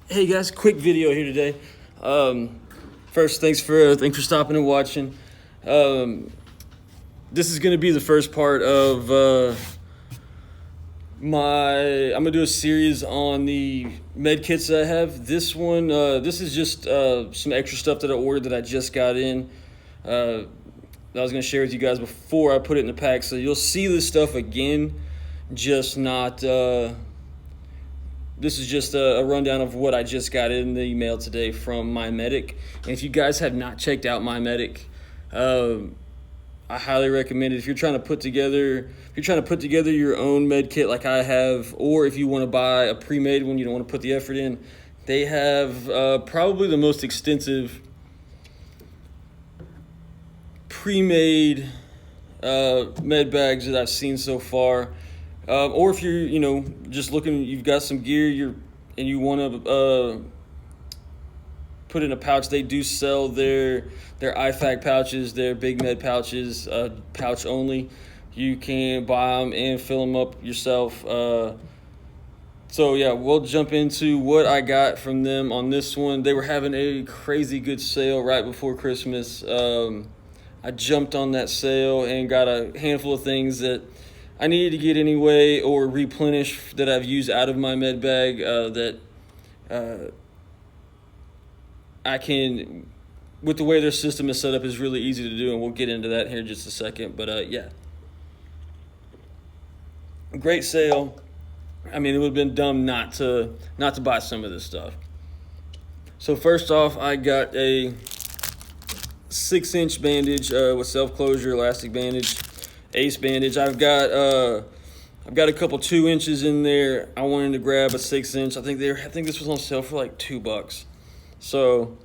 Hey guys, quick video here today. First, thanks for stopping and watching. This is gonna be the first part of I'm gonna do a series on the med kits that I have. This one, this is just some extra stuff that I ordered that I just got in. That I was gonna share with you guys before I put it in the pack. So you'll see this stuff again, just not. This is just a rundown of what I just got in the email today from MyMedic. And if you guys have not checked out MyMedic, I highly recommend it. If you're trying to put together your own med kit like I have, or if you want to buy a pre-made one, you don't want to put the effort in, they have probably the most extensive pre-made med bags that I've seen so far. Or if you're, just looking, you've got some gear, and you want to put in a pouch. They do sell their IFAC pouches, their Big Med pouches, pouch only. You can buy them and fill them up yourself. So yeah, we'll jump into what I got from them on this one. They were having a crazy good sale right before Christmas. I jumped on that sale and got a handful of things that I needed to get anyway, or replenish that I've used out of my med bag that I can, with the way their system is set up, is really easy to do, and we'll get into that here in just a second. But yeah, great sale. I mean, it would have been dumb not to buy some of this stuff. So first off, I got a 6-inch bandage with self-closure elastic bandage. Ace bandage. I've got a couple 2 inches in there. I wanted to grab a 6-inch. I think this was on sale for like $2. So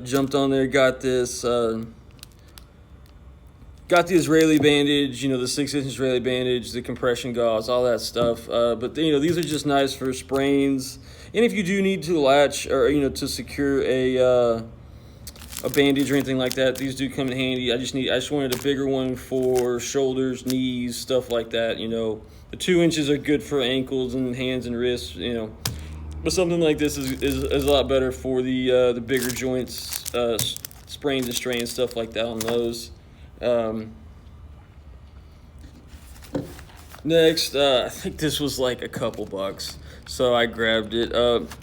jumped on there, got this. Got the Israeli bandage, the 6-inch Israeli bandage, the compression gauze, all that stuff. But these are just nice for sprains, and if you do need to latch or to secure a bandage or anything like that, these do come in handy. I just wanted a bigger one for shoulders, knees, stuff like that. The 2 inches are good for ankles and hands and wrists. But something like this is a lot better for the bigger joints, sprains and strains, stuff like that on those. Next, I think this was like a couple bucks, so I grabbed it.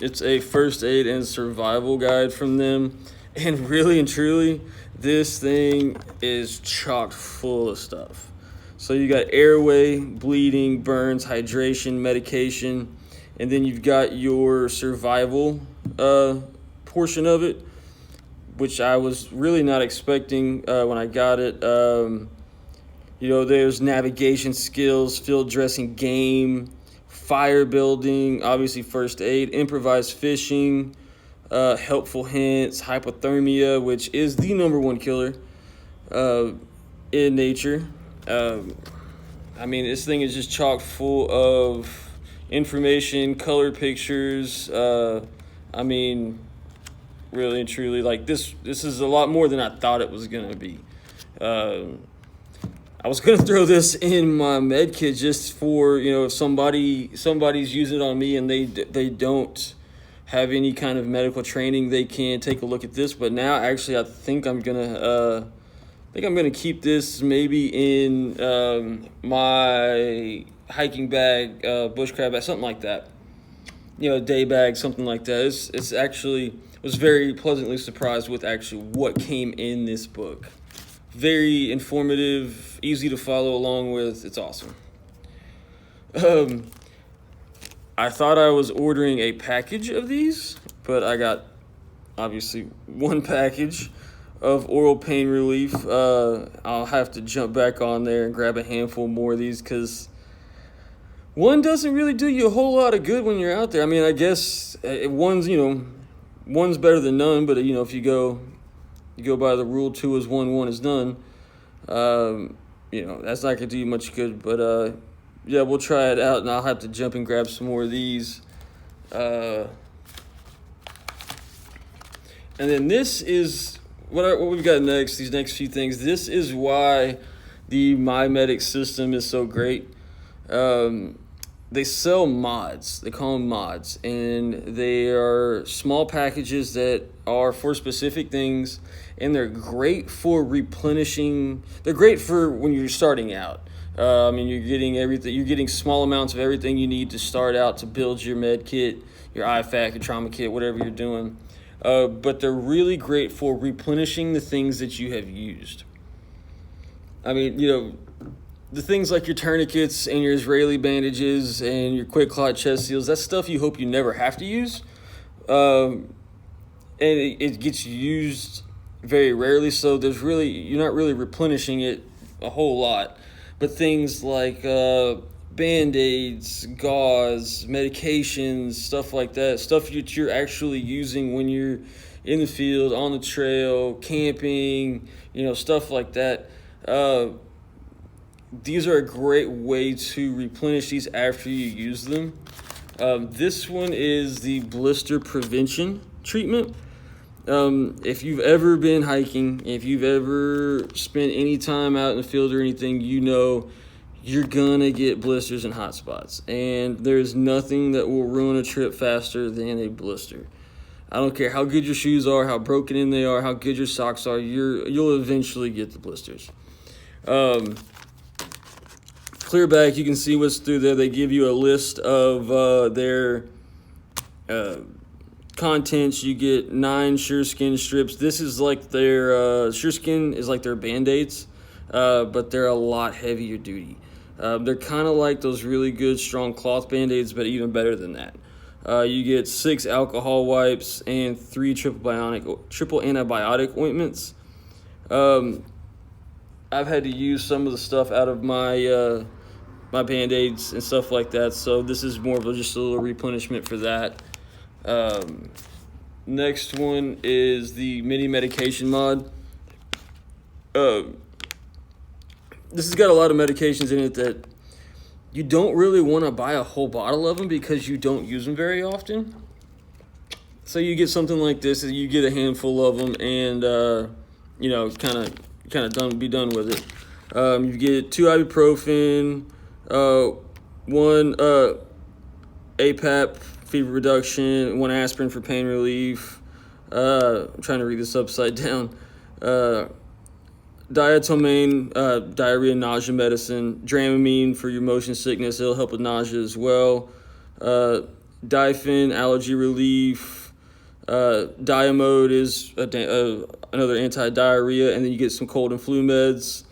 It's a first aid and survival guide from them. And really and truly, this thing is chock full of stuff. So you got airway, bleeding, burns, hydration, medication, and then you've got your survival portion of it, which I was really not expecting when I got it. There's navigation skills, field dressing game, fire building, obviously first aid, improvised fishing, helpful hints, hypothermia, which is the #1 killer in nature. This thing is just chock full of information, color pictures. Really and truly, like this is a lot more than I thought it was gonna be. I was gonna throw this in my med kit just for if somebody's using it on me and they don't have any kind of medical training, they can take a look at this. But now, actually, I think I'm gonna keep this maybe in my hiking bag, bushcraft bag, something like that. Day bag, something like that. It's actually was very pleasantly surprised with actually what came in this book. Very informative, easy to follow along with. It's awesome. I thought I was ordering a package of these, but I got obviously one package of oral pain relief. I'll have to jump back on there and grab a handful more of these because one doesn't really do you a whole lot of good when you're out there. I guess one's better than none, but if you go by the rule 2 is 1, 1 is none. That's not gonna do you much good, but yeah, we'll try it out, and I'll have to jump and grab some more of these. And then this is what we've got next, these next few things. This is why the MyMedic system is so great. they sell mods. They call them mods, and they are small packages that are for specific things, and they're great for replenishing. They're great for when you're starting out. I mean, you're getting everything. You're getting small amounts of everything you need to start out to build your med kit, your IFAK, your trauma kit, whatever you're doing. But they're really great for replenishing the things that you have used. I mean, the things like your tourniquets and your Israeli bandages and your quick clot chest seals, that's stuff you hope you never have to use. And it gets used very rarely, so you're not really replenishing it a whole lot. But things like Band-Aids, gauze, medications, stuff like that, stuff that you're actually using when you're in the field, on the trail, camping, stuff like that. These are a great way to replenish these after you use them. This one is the blister prevention treatment. If you've ever been hiking, if you've ever spent any time out in the field or anything, you're gonna get blisters and hot spots. And there's nothing that will ruin a trip faster than a blister. I don't care how good your shoes are, how broken in they are, how good your socks are, you'll eventually get the blisters. Clear back, you can see what's through there. They give you a list of their contents. You get 9 SureSkin strips. This is like their SureSkin is like their Band-Aids, but they're a lot heavier duty. They're kind of like those really good strong cloth Band-Aids, but even better than that. You get 6 alcohol wipes and 3 triple antibiotic ointments. I've had to use some of the stuff out of my my Band-Aids and stuff like that, so this is more of just a little replenishment for that. Next one is the mini medication mod. This has got a lot of medications in it that you don't really want to buy a whole bottle of them because you don't use them very often. So you get something like this, and you get a handful of them, and kind of be done with it. You get 2 ibuprofen, 1 APAP fever reduction, 1 aspirin for pain relief. I'm trying to read this upside down. Diatomane, diarrhea, nausea medicine. Dramamine for your motion sickness. It'll help with nausea as well. Difen, allergy relief. Diamode is another anti-diarrhea. And then you get some cold and flu meds,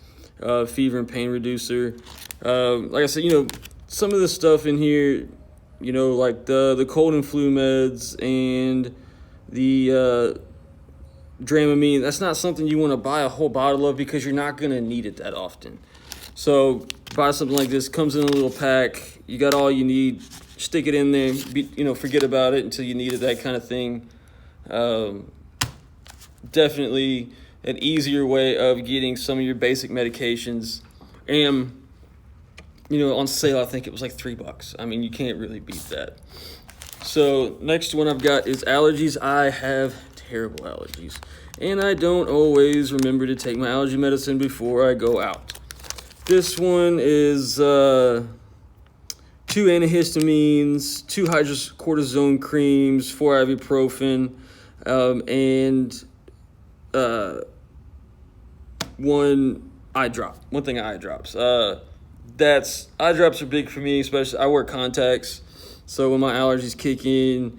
fever and pain reducer. Like I said, some of the stuff in here, like the cold and flu meds and the Dramamine, that's not something you want to buy a whole bottle of because you're not going to need it that often. So buy something like this, comes in a little pack, you got all you need, stick it in there, forget about it until you need it, that kind of thing. Definitely an easier way of getting some of your basic medications. And, on sale, I think it was like $3. I mean, you can't really beat that. So next one I've got is allergies. I have terrible allergies, and I don't always remember to take my allergy medicine before I go out. This one is 2 antihistamines, 2 hydrocortisone creams, 4 ibuprofen, and 1 eye drop. One thing of eye drops. Eye drops are big for me, especially I wear contacts, so when my allergies kick in,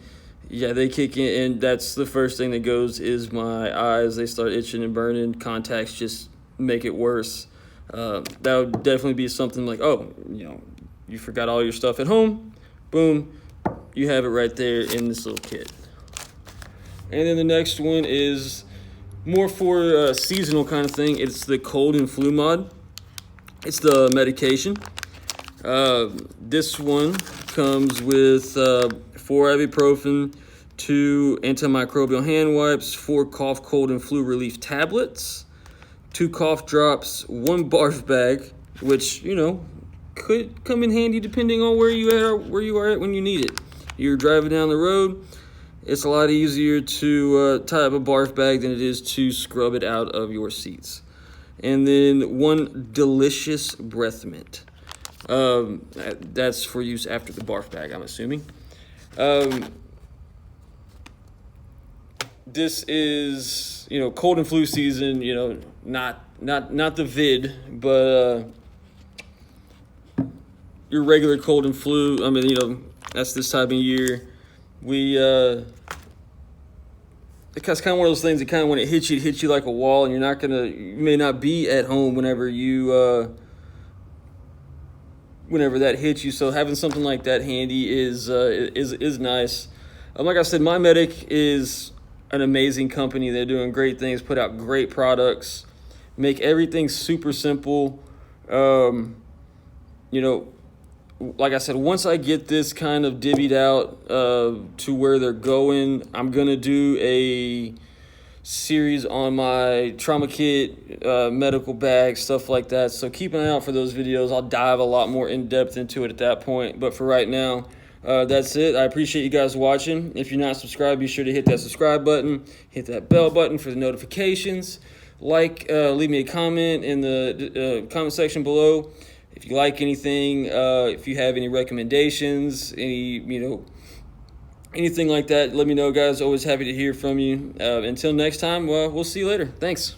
they kick in, and that's the first thing that goes is my eyes. They start itching and burning. Contacts just make it worse. That would definitely be something like, you forgot all your stuff at home. Boom, you have it right there in this little kit. And then the next one is more for a seasonal kind of thing. It's the cold and flu mod. It's the medication. This one comes with 4 ibuprofen, 2 antimicrobial hand wipes, 4 cough, cold, and flu relief tablets, 2 cough drops, 1 barf bag, which, could come in handy depending on where you are at when you need it. You're driving down the road, it's a lot easier to tie up a barf bag than it is to scrub it out of your seats. And then 1 delicious breath mint. That's for use after the barf bag, I'm assuming. This is, cold and flu season, not the vid, but your regular cold and flu. I mean, that's this time of year. It's kind of one of those things that kind of, when it hits you like a wall, and you may not be at home whenever that hits you. So having something like that handy is nice. Like I said, My Medic is an amazing company. They're doing great things, put out great products, make everything super simple. Like I said, once I get this kind of divvied out to where they're going, I'm going to do a series on my trauma kit, medical bag, stuff like that. So keep an eye out for those videos. I'll dive a lot more in depth into it at that point. But for right now, that's it. I appreciate you guys watching. If you're not subscribed, be sure to hit that subscribe button, hit that bell button for the notifications. Leave me a comment in the comment section below. If you like anything, if you have any recommendations, anything like that, let me know, guys. Always happy to hear from you. Until next time, we'll see you later. Thanks.